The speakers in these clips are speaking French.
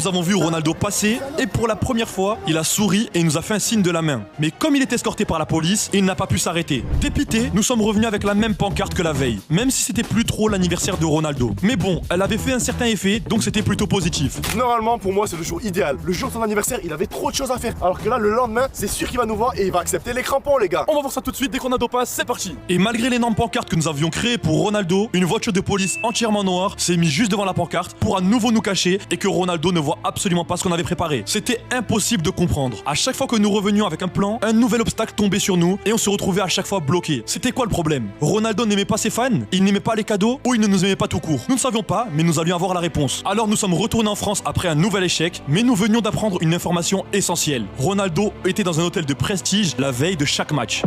Nous avons vu Ronaldo passer et pour la première fois, il a souri et il nous a fait un signe de la main. Mais comme il est escorté par la police, il n'a pas pu s'arrêter. Dépité, nous sommes revenus avec la même pancarte que la veille, même si c'était plus trop l'anniversaire de Ronaldo. Mais bon, elle avait fait un certain effet, donc c'était plutôt positif. Normalement, pour moi, c'est le jour idéal. Le jour de son anniversaire, il avait trop de choses à faire. Alors que là, le lendemain, c'est sûr qu'il va nous voir et il va accepter les crampons, les gars. On va voir ça tout de suite dès qu'on a passe, c'est parti. Et malgré l'énorme pancarte que nous avions créée pour Ronaldo, une voiture de police entièrement noire s'est mise juste devant la pancarte pour à nouveau nous cacher et que Ronaldo ne voit absolument pas ce qu'on avait préparé. C'était impossible de comprendre. À chaque fois que nous revenions avec un plan, un nouvel obstacle tombait sur nous et on se retrouvait à chaque fois bloqué. C'était quoi le problème? Ronaldo n'aimait pas ses fans? Il n'aimait pas les cadeaux? Ou il ne nous aimait pas tout court? Nous ne savions pas, mais nous allions avoir la réponse. Alors nous sommes retournés en France après un nouvel échec, mais nous venions d'apprendre une information essentielle. Ronaldo était dans un hôtel de prestige la veille de chaque match.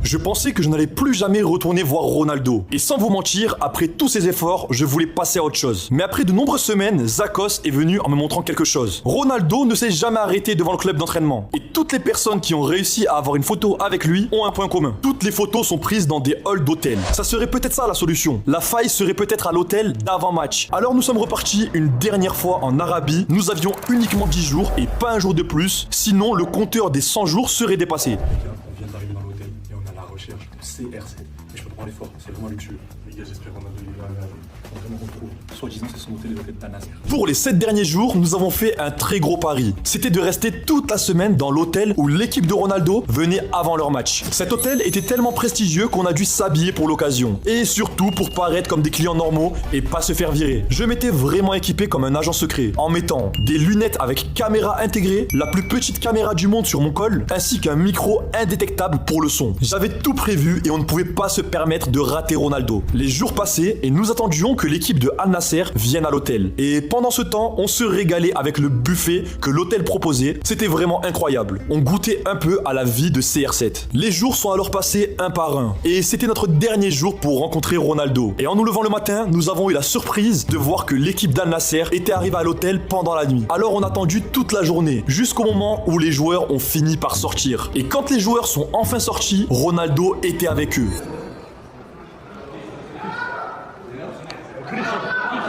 Je pensais que je n'allais plus jamais retourner voir Ronaldo. Et sans vous mentir, après tous ces efforts, je voulais passer à autre chose. Mais après de nombreuses semaines, Zakos est venu en me montrant quelque chose. Ronaldo ne s'est jamais arrêté devant le club d'entraînement. Et toutes les personnes qui ont réussi à avoir une photo avec lui ont un point commun. Toutes les photos sont prises dans des halls d'hôtel. Ça serait peut-être ça la solution. La faille serait peut-être à l'hôtel d'avant-match. Alors nous sommes repartis une dernière fois en Arabie. Nous avions uniquement 10 jours et pas un jour de plus. Sinon, le compteur des 100 jours serait dépassé. On vient d'arriver dans l'hôtel et on a la recherche de CR7. Mais je peux prendre l'effort, c'est vraiment luxueux. Les gars, j'espère qu'on a de l'hiver à laver. Vraiment retrouve. Soi-disant, c'est son hôtel et l'hôtel d'Al-Nasser. Pour les 7 derniers jours, nous avons fait un très gros pari. C'était de rester toute la semaine dans l'hôtel où l'équipe de Ronaldo venait avant leur match. Cet hôtel était tellement prestigieux qu'on a dû s'habiller pour l'occasion. Et surtout pour paraître comme des clients normaux et pas se faire virer. Je m'étais vraiment équipé comme un agent secret, en mettant des lunettes avec caméra intégrée, la plus petite caméra du monde sur mon col, ainsi qu'un micro indétectable pour le son. J'avais tout prévu et on ne pouvait pas se permettre de rater Ronaldo. Les jours passaient et nous attendions que l'équipe de Al-Nasser vienne à l'hôtel. Et pendant ce temps, on se régalait avec le buffet que l'hôtel proposait. C'était vraiment incroyable. On goûtait un peu à la vie de CR7. Les jours sont alors passés un par un. Et c'était notre dernier jour pour rencontrer Ronaldo. Et en nous levant le matin, nous avons eu la surprise de voir que l'équipe d'Al-Nasser était arrivée à l'hôtel pendant la nuit. Alors on a attendu toute la journée, jusqu'au moment où les joueurs ont fini par sortir. Et quand les joueurs sont enfin sortis, Ronaldo était avec eux.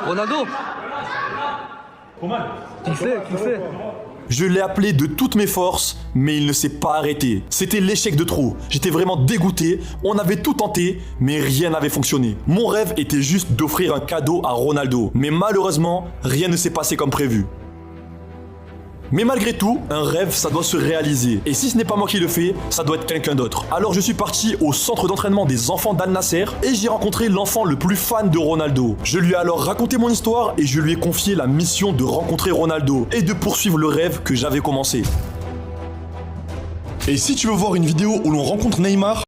Ronaldo, qui fait Je l'ai appelé de toutes mes forces, mais il ne s'est pas arrêté. C'était l'échec de trop. J'étais vraiment dégoûté. On avait tout tenté, mais rien n'avait fonctionné. Mon rêve était juste d'offrir un cadeau à Ronaldo. Mais malheureusement, rien ne s'est passé comme prévu. Mais malgré tout, un rêve, ça doit se réaliser. Et si ce n'est pas moi qui le fais, ça doit être quelqu'un d'autre. Alors je suis parti au centre d'entraînement des enfants d'Al-Nasser et j'ai rencontré l'enfant le plus fan de Ronaldo. Je lui ai alors raconté mon histoire et je lui ai confié la mission de rencontrer Ronaldo et de poursuivre le rêve que j'avais commencé. Et si tu veux voir une vidéo où l'on rencontre Neymar,